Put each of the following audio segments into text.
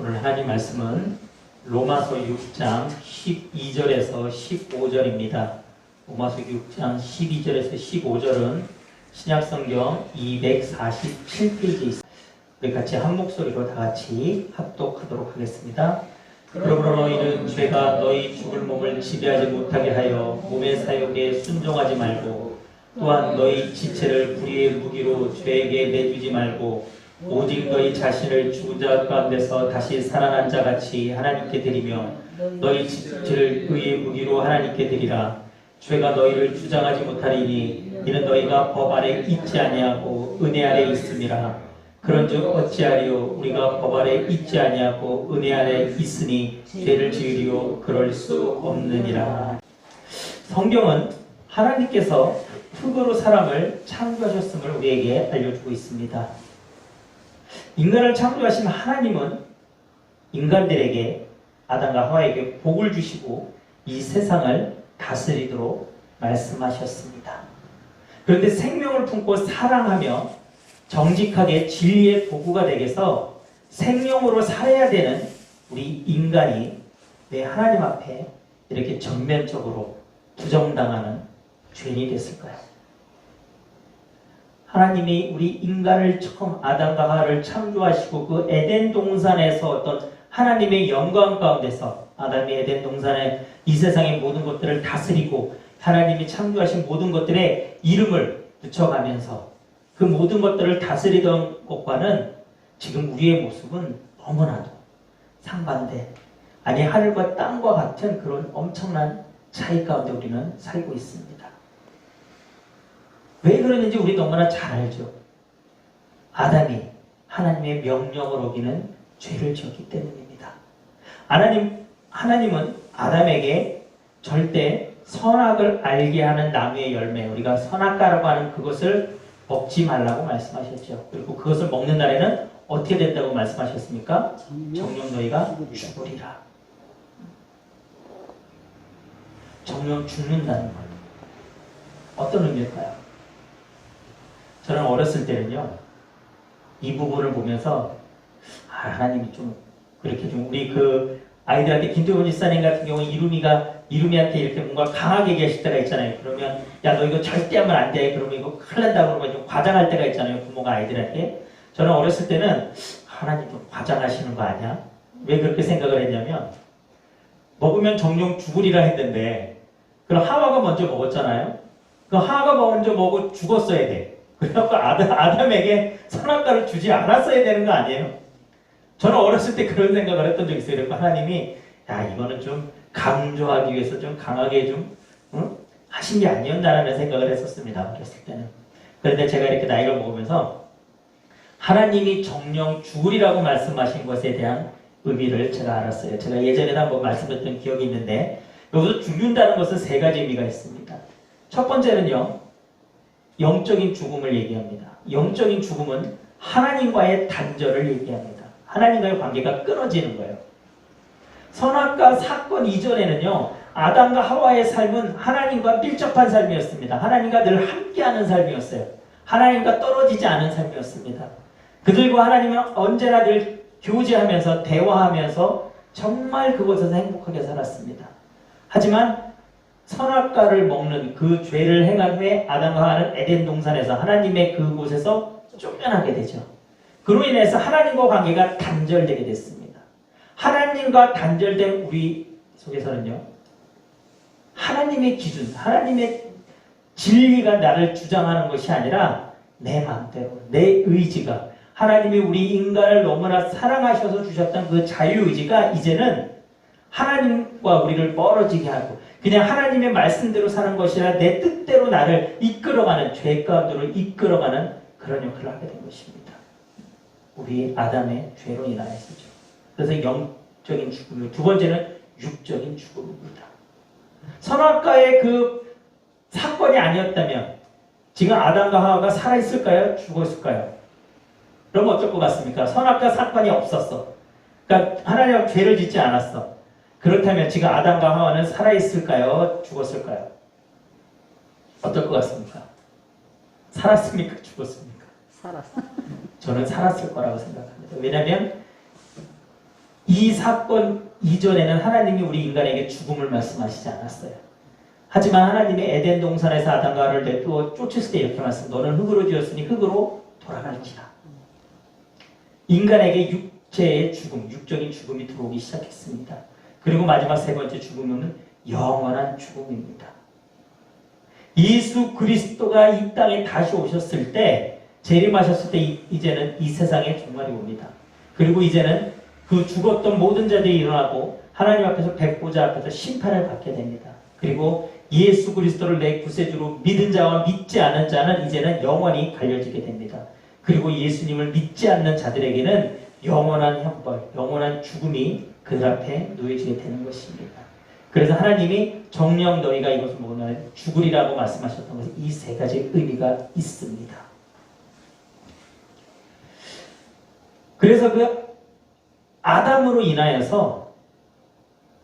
오늘 하나님 말씀은 로마서 6장 12절에서 15절입니다. 로마서 6장 12절에서 15절은 신약성경 247페이지에 있습니다. 우리 같이 한 목소리로 다 같이 합독하도록 하겠습니다. 그러므로 너희는 죄가 너희 죽을 몸을 지배하지 못하게 하여 몸의 사욕에 순종하지 말고, 또한 너희 지체를 불의의 무기로 죄에게 내주지 말고, 오직 너희 자신을 죽은 자 가운데서 다시 살아난 자 같이 하나님께 드리며 너희 지체를 의의 무기로 하나님께 드리라. 죄가 너희를 주장하지 못하리니 이는 너희가 법 아래 있지 아니하고 은혜 아래 있음이라. 그런즉 어찌하리요? 우리가 법 아래 있지 아니하고 은혜 아래 있으니 죄를 지으리요? 그럴 수 없느니라. 성경은 하나님께서 흙으로 사람을 창조하셨음을 우리에게 알려주고 있습니다. 인간을 창조하신 하나님은 인간들에게, 아담과 하와에게 복을 주시고 이 세상을 다스리도록 말씀하셨습니다. 그런데 생명을 품고 사랑하며 정직하게 진리의 도구가 되게서 생명으로 살아야 되는 우리 인간이 왜 하나님 앞에 이렇게 전면적으로 부정당하는 죄인이 됐을까요? 하나님이 우리 인간을 처음 아담과 하와를 창조하시고 그 에덴 동산에서 어떤 하나님의 영광 가운데서 아담이 에덴 동산에 이 세상의 모든 것들을 다스리고 하나님이 창조하신 모든 것들의 이름을 붙여가면서 그 모든 것들을 다스리던 것과는 지금 우리의 모습은 너무나도 상반돼, 아니 하늘과 땅과 같은 그런 엄청난 차이 가운데 우리는 살고 있습니다. 왜 그러는지 우리 너무나 잘 알죠. 아담이 하나님의 명령을 어기는 죄를 지었기 때문입니다. 하나님은 아담에게 절대 선악을 알게 하는 나무의 열매, 우리가 선악과라고 하는 그것을 먹지 말라고 말씀하셨죠. 그리고 그것을 먹는 날에는 어떻게 된다고 말씀하셨습니까? 정녕 너희가 죽으리라. 정녕 죽는다는 것. 어떤 의미일까요? 저는 어렸을 때는요, 이 부분을 보면서 하나님이 좀 그렇게 좀 우리 그 아이들한테, 김태훈 집사님 같은 경우 이루미한테 이렇게 뭔가 강하게 얘기하실 때가 있잖아요. 그러면 야 너 이거 절대 하면 안 돼. 그러면 이거 큰일 난다고 그러면 좀 과장할 때가 있잖아요. 부모가 아이들한테. 저는 어렸을 때는 하나님 좀 과장하시는 거 아니야? 왜 그렇게 생각을 했냐면, 먹으면 정녕 죽으리라 했는데 그럼 하와가 먼저 먹었잖아요. 그 하와가 먼저 먹고 죽었어야 돼. 그래갖고 아담에게 선악과를 주지 않았어야 되는 거 아니에요? 저는 어렸을 때 그런 생각을 했던 적이 있어요. 그래서 하나님이 야 이거는 좀 강조하기 위해서 좀 강하게 좀 하신 게 아니었나라는 생각을 했었습니다. 어렸을 때는. 그런데 제가 이렇게 나이를 먹으면서 하나님이 정녕 죽으리라고 말씀하신 것에 대한 의미를 제가 알았어요. 제가 예전에 한번 말씀드렸던 기억이 있는데, 여기서 죽는다는 것은 세 가지 의미가 있습니다. 첫 번째는요, 영적인 죽음을 얘기합니다. 영적인 죽음은 하나님과의 단절을 얘기합니다. 하나님과의 관계가 끊어지는 거예요. 선악과 사건 이전에는요, 아담과 하와의 삶은 하나님과 밀접한 삶이었습니다. 하나님과 늘 함께하는 삶이었어요. 하나님과 떨어지지 않은 삶이었습니다. 그들과 하나님은 언제나 늘 교제하면서 대화하면서 정말 그곳에서 행복하게 살았습니다. 하지만 선악과를 먹는 그 죄를 행한 후에 아담과 하와는 에덴 동산에서 하나님의 그곳에서 쫓겨나게 되죠. 그로 인해서 하나님과 관계가 단절되게 됐습니다. 하나님과 단절된 우리 속에서는요, 하나님의 기준, 하나님의 진리가 나를 주장하는 것이 아니라 내 마음대로, 내 의지가, 하나님이 우리 인간을 너무나 사랑하셔서 주셨던 그 자유의지가 이제는 하나님과 우리를 멀어지게 하고 그냥 하나님의 말씀대로 사는 것이 아니라 내 뜻대로 나를 이끌어가는, 죄 가운데로 이끌어가는 그런 역할을 하게 된 것입니다. 우리 아담의 죄로 인하여서죠. 그래서 영적인 죽음이고, 두 번째는 육적인 죽음입니다. 선악과의 그 사건이 아니었다면 지금 아담과 하와가 살아있을까요? 죽었을까요? 그럼 어쩔 것 같습니까? 선악과 사건이 없었어. 그러니까 하나님은 죄를 짓지 않았어. 그렇다면 지금 아담과 하와는 살아있을까요? 죽었을까요? 어떨 것 같습니까? 살았습니까? 죽었습니까? 살았어. 저는 살았을 거라고 생각합니다. 왜냐하면 이 사건 이전에는 하나님이 우리 인간에게 죽음을 말씀하시지 않았어요. 하지만 하나님이 에덴 동산에서 아담과 하와를 내두어 쫓으실 때 이렇게 말씀, 너는 흙으로 지었으니 흙으로 돌아갈지라. 인간에게 육체의 죽음, 육적인 죽음이 들어오기 시작했습니다. 그리고 마지막 세 번째 죽음은 영원한 죽음입니다. 예수 그리스도가 이 땅에 다시 오셨을 때, 재림하셨을 때 이제는 이 세상에 종말이 옵니다. 그리고 이제는 그 죽었던 모든 자들이 일어나고 하나님 앞에서 백보자 앞에서 심판을 받게 됩니다. 그리고 예수 그리스도를 내 구세주로 믿은 자와 믿지 않은 자는 이제는 영원히 갈려지게 됩니다. 그리고 예수님을 믿지 않는 자들에게는 영원한 형벌, 영원한 죽음이 그들 앞에 놓여지게 되는 것입니다. 그래서 하나님이 정령 너희가 이것을 먹으면 죽으리라고 말씀하셨던 것은 이 세 가지 의미가 있습니다. 그래서 그 아담으로 인하여서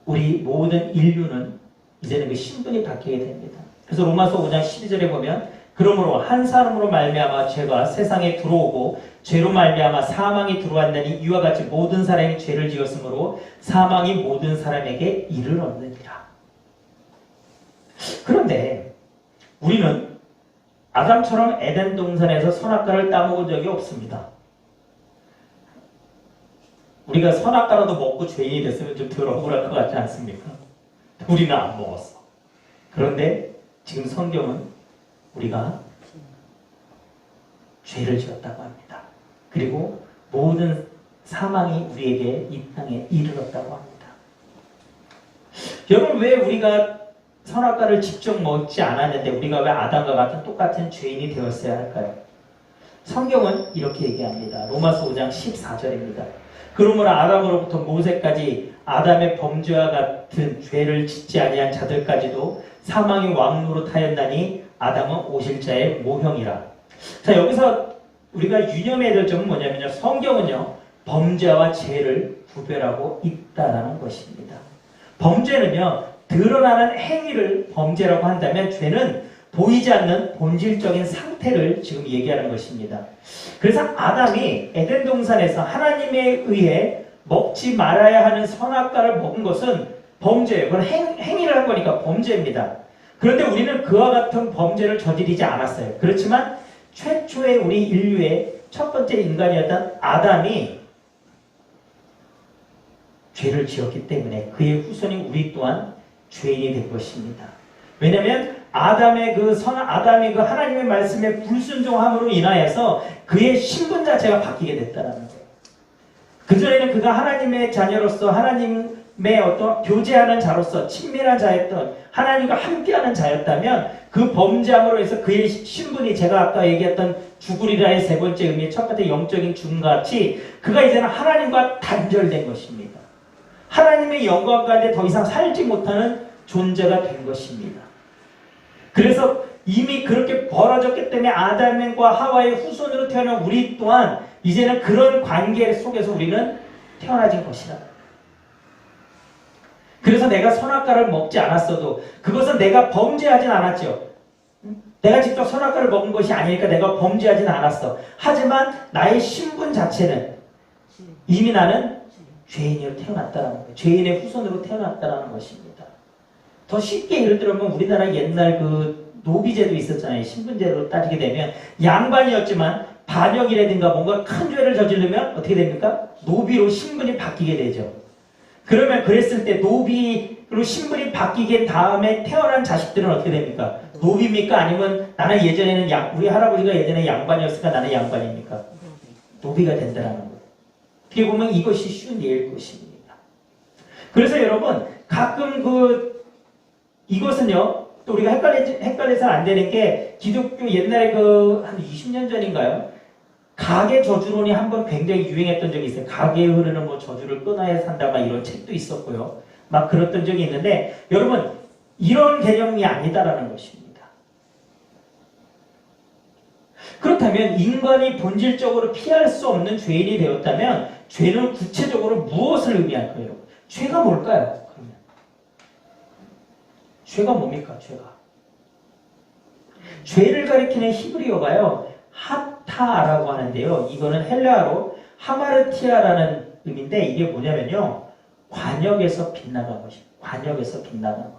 우리 모든 인류는 이제는 그 신분이 바뀌게 됩니다. 그래서 로마서 5장 12절에 보면 그러므로 한 사람으로 말미암아 죄가 세상에 들어오고 죄로 말미암아 사망이 들어왔나니 이와 같이 모든 사람이 죄를 지었으므로 사망이 모든 사람에게 이르렀느니라. 그런데 우리는 아담처럼 에덴 동산에서 선악과를 따먹은 적이 없습니다. 우리가 선악과라도 먹고 죄인이 됐으면 좀 덜 억울할 것 같지 않습니까? 우리는 안 먹었어. 그런데 지금 성경은 우리가 죄를 지었다고 합니다. 그리고 모든 사망이 우리에게 이 땅에 이르렀다고 합니다. 여러분, 왜 우리가 선악과를 직접 먹지 않았는데 우리가 왜 아담과 같은 똑같은 죄인이 되었어야 할까요? 성경은 이렇게 얘기합니다. 로마서 5장 14절입니다. 그러므로 아담으로부터 모세까지 아담의 범죄와 같은 죄를 짓지 아니한 자들까지도 사망의 왕노로 타였나니 아담은 오실 자의 모형이라. 자, 여기서 우리가 유념해야 될 점은 뭐냐면요, 성경은요 범죄와 죄를 구별하고 있다라는 것입니다. 범죄는요 드러나는 행위를 범죄라고 한다면, 죄는 보이지 않는 본질적인 상태를 지금 얘기하는 것입니다. 그래서 아담이 에덴 동산에서 하나님에 의해 먹지 말아야 하는 선악과를 먹은 것은 범죄예요. 그건 행위를 한 거니까 범죄입니다. 그런데 우리는 그와 같은 범죄를 저지르지 않았어요. 그렇지만 최초의 우리 인류의 첫 번째 인간이었던 아담이 죄를 지었기 때문에 그의 후손인 우리 또한 죄인이 된 것입니다. 왜냐하면 아담이 그 하나님의 말씀에 불순종함으로 인하여서 그의 신분 자체가 바뀌게 됐다는 거예요. 그전에는 그가 하나님의 자녀로서 하나님의 어떤 교제하는 자로서 친밀한 자였던, 하나님과 함께하는 자였다면 그 범죄함으로 해서 그의 신분이, 제가 아까 얘기했던 죽으리라의 세 번째 의미, 첫 번째 영적인 죽음같이 그가 이제는 하나님과 단절된 것입니다. 하나님의 영광 가운데 더 이상 살지 못하는 존재가 된 것입니다. 그래서 이미 그렇게 벌어졌기 때문에 아담과 하와의 후손으로 태어난 우리 또한 이제는 그런 관계 속에서 우리는 태어나진 것이다. 그래서 내가 선악과를 먹지 않았어도 그것은 내가 범죄하진 않았죠. 내가 직접 선악과를 먹은 것이 아니니까 내가 범죄하진 않았어. 하지만 나의 신분 자체는 이미 나는 죄인으로 태어났다는 거예요. 죄인의 후손으로 태어났다는 것입니다. 더 쉽게 예를 들면 우리나라 옛날 그 노비제도 있었잖아요. 신분제로 따지게 되면 양반이었지만 반역이라든가 뭔가 큰 죄를 저지르면 어떻게 됩니까? 노비로 신분이 바뀌게 되죠. 그러면 그랬을 때 노비로 신분이 바뀌게 다음에 태어난 자식들은 어떻게 됩니까? 노비입니까? 아니면 나는 예전에는 우리 할아버지가 예전에 양반이었으니까 나는 양반입니까? 노비가 된다는 거예요. 어떻게 보면 이것이 쉬운 예일 것입니다. 그래서 여러분 가끔 이것은요 또 우리가 헷갈려서는 안 되는 게, 기독교 옛날에 한 20년 전인가요? 가계 저주론이 한번 굉장히 유행했던 적이 있어요. 가계에 흐르는 뭐 저주를 끊어야 산다 막 이런 책도 있었고요. 막 그랬던 적이 있는데, 여러분 이런 개념이 아니다라는 것입니다. 그렇다면 인간이 본질적으로 피할 수 없는 죄인이 되었다면 죄는 구체적으로 무엇을 의미할까요? 죄가 뭘까요? 그러면 죄가 뭡니까? 죄를 가리키는 히브리어가요 하타라고 하는데요, 이거는 헬라어로 하마르티아라는 의미인데 이게 뭐냐면요. 관역에서 빗나간 것이 관역에서 빗나간 것.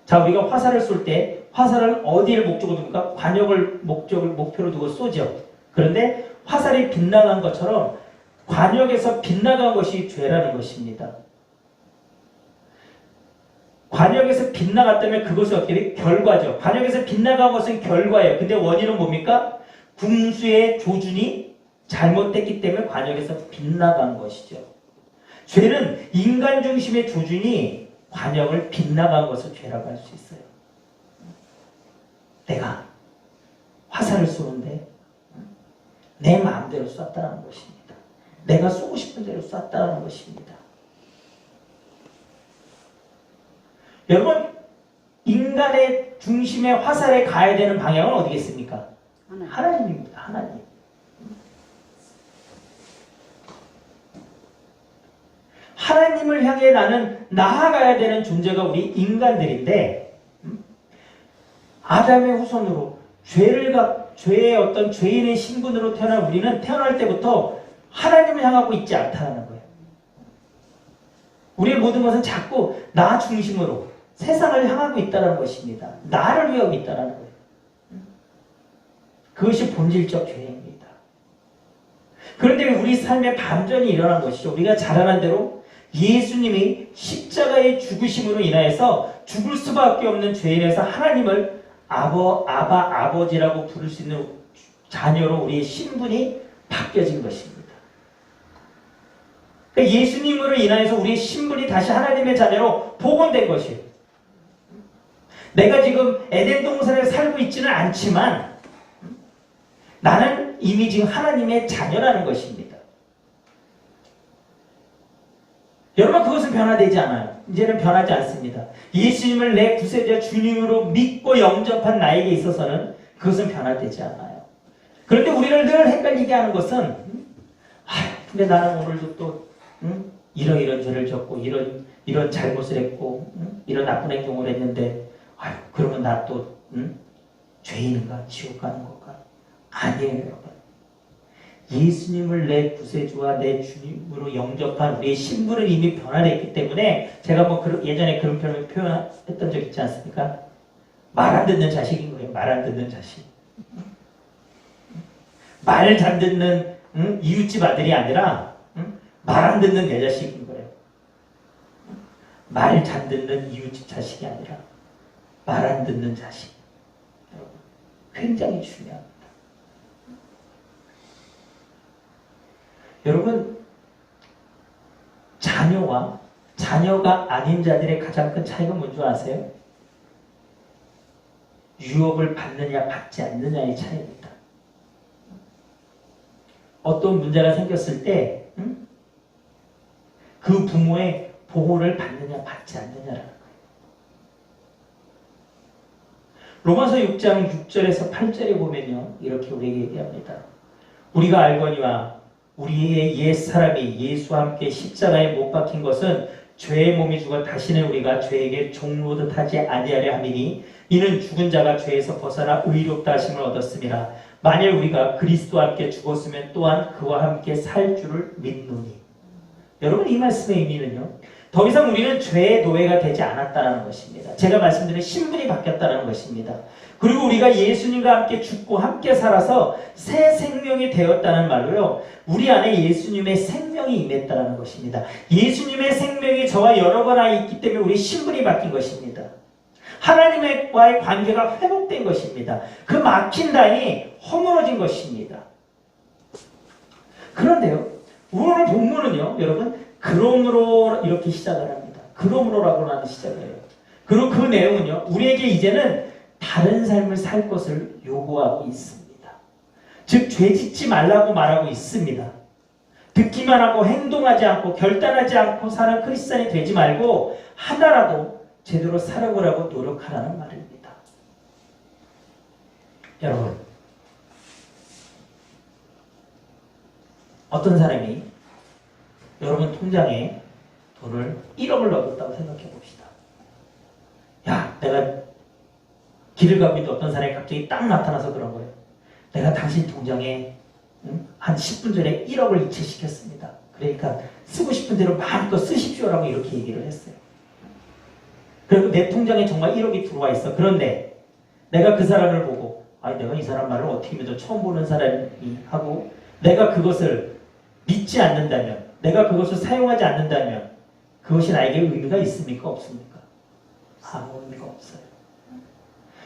자, 우리가 화살을 쏠 때 화살은 어디를 목적으로 둡니까? 관역을 목표로 두고 쏘죠. 그런데 화살이 빗나간 것처럼 관역에서 빗나간 것이 죄라는 것입니다. 관역에서 빗나갔다면 그것은 어떻게 돼? 결과죠. 관역에서 빗나간 것은 결과예요. 근데 원인은 뭡니까? 궁수의 조준이 잘못됐기 때문에 관역에서 빗나간 것이죠. 죄는 인간 중심의 조준이 관역을 빗나간 것을 죄라고 할 수 있어요. 내가 화살을 쏘는데 내 마음대로 쐈다는 것입니다. 내가 쏘고 싶은 대로 쐈다는 것입니다. 여러분, 인간의 중심에 화살에 가야 되는 방향은 어디겠습니까? 하나님입니다. 하나님. 하나님을 향해 나는 나아가야 되는 존재가 우리 인간들인데, 아담의 후손으로 죄의 어떤 죄인의 신분으로 태어난 우리는 태어날 때부터 하나님을 향하고 있지 않다는 거예요. 우리의 모든 것은 자꾸 나 중심으로 세상을 향하고 있다는 것입니다. 나를 위하고 있다는 거예요. 그것이 본질적 죄입니다. 그런데 우리 삶에 반전이 일어난 것이죠. 우리가 잘 아는 대로 예수님이 십자가의 죽으심으로 인하여서 죽을 수밖에 없는 죄인에서 하나님을 아버지라고 부를 수 있는 자녀로 우리의 신분이 바뀌어진 것입니다. 그러니까 예수님으로 인하여서 우리의 신분이 다시 하나님의 자녀로 복원된 것이에요. 내가 지금 에덴 동산에 살고 있지는 않지만 나는 이미 지금 하나님의 자녀라는 것입니다. 여러분, 그것은 변화되지 않아요. 이제는 변하지 않습니다. 예수님을 내 구세주와 주님으로 믿고 영접한 나에게 있어서는 그것은 변화되지 않아요. 그런데 우리를 늘 헷갈리게 하는 것은 근데 나는 오늘도 또 이런 죄를 졌고 이런 잘못을 했고 이런 나쁜 행동을 했는데 그러면 나 또 죄인인가? 지옥 가는 건가? 아니에요, 여러분. 예수님을 내 구세주와 내 주님으로 영접한 우리의 신분은 이미 변화되었기 때문에 제가 뭐 예전에 그런 표현했던 적 있지 않습니까? 말 안 듣는 자식인 거예요. 말 안 듣는 자식. 말 잘 듣는 이웃집 아들이 아니라 말 안 듣는 내 자식인 거예요. 말 잘 듣는 이웃집 자식이 아니라 말 안 듣는 자식. 여러분, 굉장히 중요합니다. 여러분, 자녀와 자녀가 아닌 자들의 가장 큰 차이가 뭔지 아세요? 유업을 받느냐 받지 않느냐의 차이입니다. 어떤 문제가 생겼을 때 그 부모의 보호를 받느냐 받지 않느냐라는 거예요. 로마서 6장 6절에서 8절에 보면요, 이렇게 우리에게 얘기합니다. 우리가 알거니와 우리의 옛사람이 예수와 함께 십자가에 못 박힌 것은 죄의 몸이 죽어 다시는 우리가 죄에게 종로듯 하지 아니하려 함이니 이는 죽은 자가 죄에서 벗어나 의롭다 하심을 얻었습니다. 만일 우리가 그리스도와 함께 죽었으면 또한 그와 함께 살 줄을 믿노니. 여러분, 이 말씀의 의미는요, 더 이상 우리는 죄의 노예가 되지 않았다는 것입니다. 제가 말씀드린 신분이 바뀌었다는 것입니다. 그리고 우리가 예수님과 함께 죽고 함께 살아서 새 생명이 되었다는 말로요, 우리 안에 예수님의 생명이 임했다는 것입니다. 예수님의 생명이 저와 여러분 안에 있기 때문에 우리 신분이 바뀐 것입니다. 하나님과의 관계가 회복된 것입니다. 그 막힌 라인이 허물어진 것입니다. 그런데요, 오늘 본문은요, 여러분, 그러므로 이렇게 시작을 합니다. 그러므로라고 하는 시작을 해요. 그리고 그 내용은요, 우리에게 이제는 다른 삶을 살 것을 요구하고 있습니다. 즉, 죄 짓지 말라고 말하고 있습니다. 듣기만 하고 행동하지 않고 결단하지 않고 사는 크리스찬이 되지 말고 하나라도 제대로 살아보라고 노력하라는 말입니다. 여러분, 어떤 사람이 여러분 통장에 돈을 1억을 넣었다고 생각해 봅시다. 야, 내가 길을 가고 있는데 어떤 사람이 갑자기 딱 나타나서 그런 거예요. 내가 당신 통장에 한 10분 전에 1억을 이체시켰습니다. 그러니까 쓰고 싶은 대로 마음껏 쓰십시오라고 이렇게 얘기를 했어요. 그리고 내 통장에 정말 1억이 들어와 있어. 그런데 내가 그 사람을 보고 내가 이 사람 말을 어떻게 믿어? 처음 보는 사람이 하고 내가 그것을 믿지 않는다면, 내가 그것을 사용하지 않는다면 그것이 나에게 의미가 있습니까? 없습니까? 아무 의미가 없어요.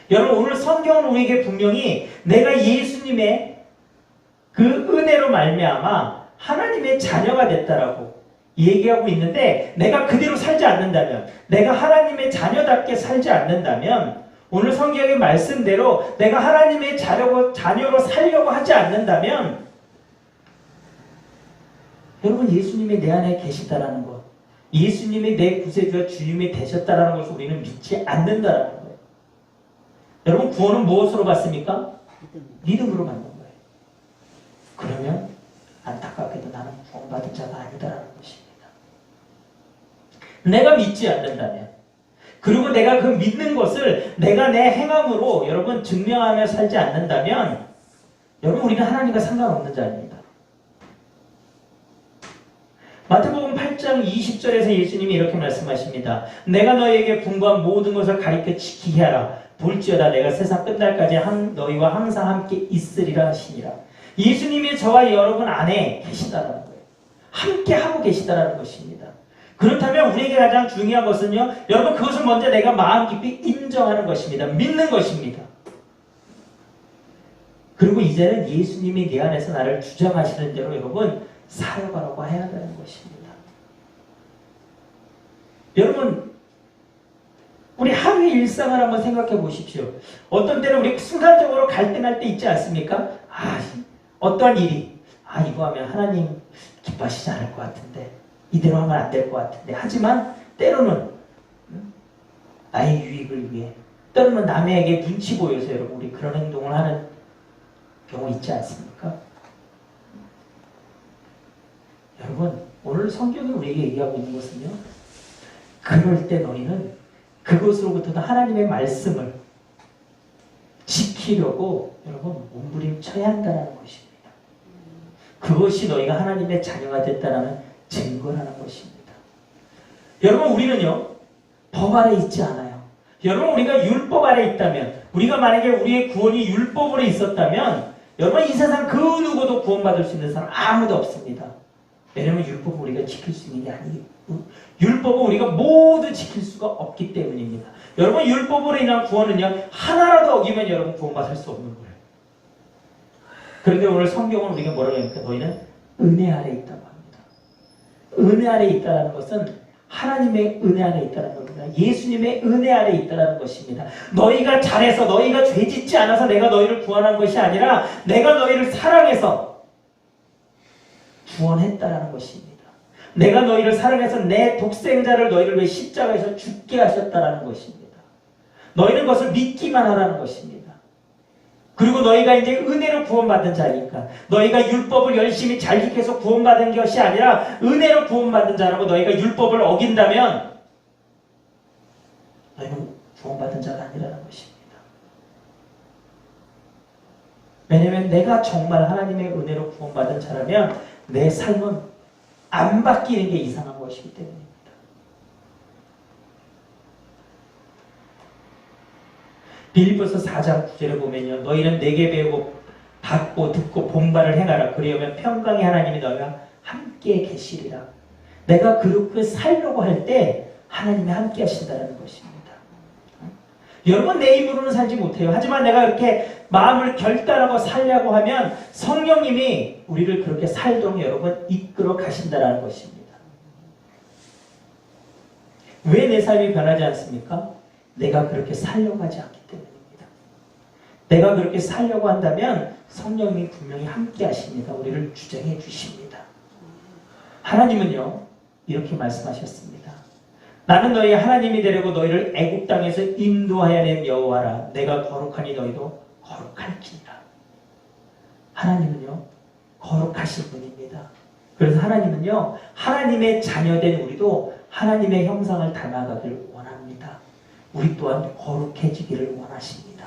여러분, 오늘 성경은 우리에게 분명히 내가 예수님의 그 은혜로 말미암아 하나님의 자녀가 됐다라고 얘기하고 있는데, 내가 그대로 살지 않는다면, 내가 하나님의 자녀답게 살지 않는다면, 오늘 성경의 말씀대로 내가 하나님의 자녀로 살려고 하지 않는다면, 여러분, 예수님이 내 안에 계시다라는 것, 예수님이 내 구세주와 주님이 되셨다라는 것을 우리는 믿지 않는다라는 거예요. 여러분, 구원은 무엇으로 받습니까? 믿음으로 받는 거예요. 그러면 안타깝게도 나는 구원받은 자가 아니다라는 것입니다. 내가 믿지 않는다면, 그리고 내가 그 믿는 것을 내가 내 행함으로 여러분 증명하며 살지 않는다면, 여러분, 우리는 하나님과 상관없는 자입니다. 마태복음 8장 20절에서 예수님이 이렇게 말씀하십니다. 내가 너희에게 분부한 모든 것을 가르쳐 지키게 하라. 볼지어다 내가 세상 끝날까지 너희와 항상 함께 있으리라 하시니라. 예수님이 저와 여러분 안에 계시다라는 거예요. 함께 하고 계시다라는 것입니다. 그렇다면 우리에게 가장 중요한 것은요, 여러분, 그것을 먼저 내가 마음 깊이 인정하는 것입니다. 믿는 것입니다. 그리고 이제는 예수님이 내 안에서 나를 주장하시는 대로 여러분 살아가라고 해야 하는 것입니다. 여러분, 우리 하루의 일상을 한번 생각해 보십시오. 어떤 때는 우리 순간적으로 갈등할 때 있지 않습니까? 어떠한 일이 이거 하면 하나님 기뻐하시지 않을 것 같은데, 이대로 하면 안 될 것 같은데, 하지만 때로는 나의 유익을 위해, 때로는 남에게 눈치 보여서 여러분 우리 그런 행동을 하는 경우 있지 않습니까? 여러분, 오늘 성경이 우리에게 얘기하고 있는 것은요, 그럴 때 너희는 그것으로부터 하나님의 말씀을 지키려고 여러분 몸부림쳐야 한다는 것입니다. 그것이 너희가 하나님의 자녀가 됐다는 증거라는 것입니다. 여러분, 우리는요 법 아래 있지 않아요. 여러분, 우리가 율법 아래 있다면, 우리가 만약에 우리의 구원이 율법으로 있었다면, 여러분, 이 세상 그 누구도 구원받을 수 있는 사람 아무도 없습니다. 왜냐하면 율법은 우리가 지킬 수 있는 게 아니고, 율법은 우리가 모두 지킬 수가 없기 때문입니다. 여러분, 율법으로 인한 구원은요, 하나라도 어기면 여러분 구원받을 수 없는 거예요. 그런데 오늘 성경은 우리가 뭐라고 합니까? 너희는 은혜 아래 있다고 합니다. 은혜 아래 있다는 것은 하나님의 은혜 아래 있다는 겁니다. 예수님의 은혜 아래 있다는 것입니다. 너희가 잘해서, 너희가 죄짓지 않아서 내가 너희를 구원한 것이 아니라 내가 너희를 사랑해서 구원했다라는 것입니다. 내가 너희를 사랑해서 내 독생자를 너희를 위해 십자가에서 죽게 하셨다라는 것입니다. 너희는 그것을 믿기만 하라는 것입니다. 그리고 너희가 이제 은혜로 구원받은 자니까, 너희가 율법을 열심히 잘 지켜서 구원받은 것이 아니라 은혜로 구원받은 자라고 너희가 율법을 어긴다면 너희는 구원받은 자가 아니라는 것입니다. 왜냐하면 내가 정말 하나님의 은혜로 구원받은 자라면 내 삶은 안 바뀌는 게 이상한 것이기 때문입니다. 빌립보서 4장 9절에 보면요, 너희는 내게 배우고 받고 듣고 본바를 행하라. 그리하면 평강의 하나님이 너희와 함께 계시리라. 내가 그렇게 살려고 할 때 하나님이 함께 하신다는 것입니다. 여러분, 내 힘으로는 살지 못해요. 하지만 내가 이렇게 마음을 결단하고 살려고 하면 성령님이 우리를 그렇게 살도록 여러분 이끌어 가신다는 것입니다. 왜 내 삶이 변하지 않습니까? 내가 그렇게 살려고 하지 않기 때문입니다. 내가 그렇게 살려고 한다면 성령님이 분명히 함께 하십니다. 우리를 주장해 주십니다. 하나님은요 이렇게 말씀하셨습니다. 나는 너희 하나님이 되려고 너희를 애굽 땅에서 인도하여 낸 여호와라. 내가 거룩하니 너희도 거룩할지니라. 하나님은요 거룩하신 분입니다. 그래서 하나님은요 하나님의 자녀된 우리도 하나님의 형상을 닮아가길 원합니다. 우리 또한 거룩해지기를 원하십니다.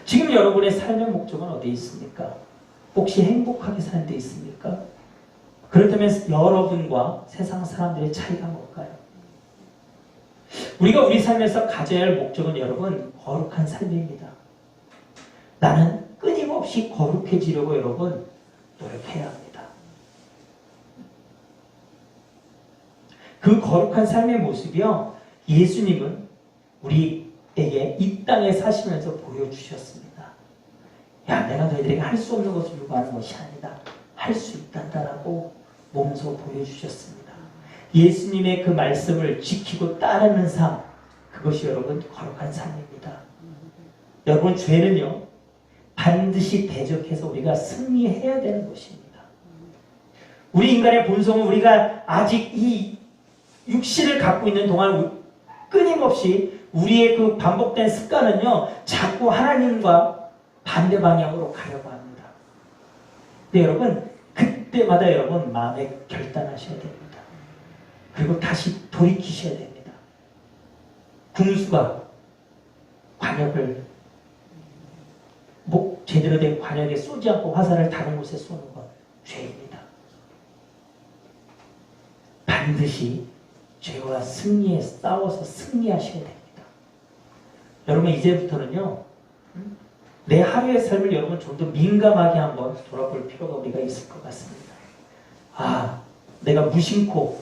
지금 여러분의 삶의 목적은 어디에 있습니까? 혹시 행복하게 사는 데 있습니까? 그렇다면 여러분과 세상 사람들의 차이가 뭘까요? 우리가 우리 삶에서 가져야 할 목적은 여러분 거룩한 삶입니다. 나는 끊임없이 거룩해지려고 여러분 노력해야 합니다. 그 거룩한 삶의 모습이요, 예수님은 우리에게 이 땅에 사시면서 보여주셨습니다. 야, 내가 너희들에게 할 수 없는 것을 요구하는 것이 아니다. 할 수 있단다라고 몸소 보여주셨습니다. 예수님의 그 말씀을 지키고 따르는 삶, 그것이 여러분 거룩한 삶입니다. 여러분, 죄는요 반드시 대적해서 우리가 승리해야 되는 것입니다. 우리 인간의 본성은 우리가 아직 이 육신을 갖고 있는 동안 끊임없이 우리의 그 반복된 습관은요 자꾸 하나님과 반대 방향으로 가려고 합니다. 근데 여러분, 그때마다 여러분 마음에 결단하셔야 됩니다. 그리고 다시 돌이키셔야 됩니다. 군수가 관역을 제대로 된 관역에 쏘지 않고 화살을 다른 곳에 쏘는 건 죄입니다. 반드시 죄와 승리에 싸워서 승리하셔야 됩니다. 여러분, 이제부터는요 내 하루의 삶을 여러분 좀 더 민감하게 한번 돌아볼 필요가 우리가 있을 것 같습니다. 아, 내가 무심코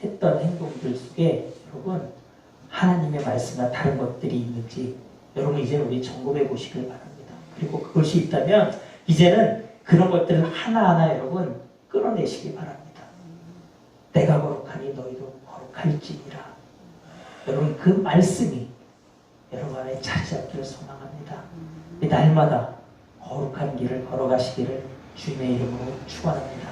했던 행동들 속에 여러분 하나님의 말씀과 다른 것들이 있는지 여러분 이제 우리 점검해 보시길 바랍니다. 그리고 그것이 있다면 이제는 그런 것들을 하나하나 여러분 끌어내시기 바랍니다. 내가 거룩하니 너희도 거룩할지니라. 여러분, 그 말씀이 여러분 안에 자리 잡기를 소망합니다. 날마다 거룩한 길을 걸어가시기를 주님의 이름으로 축원합니다.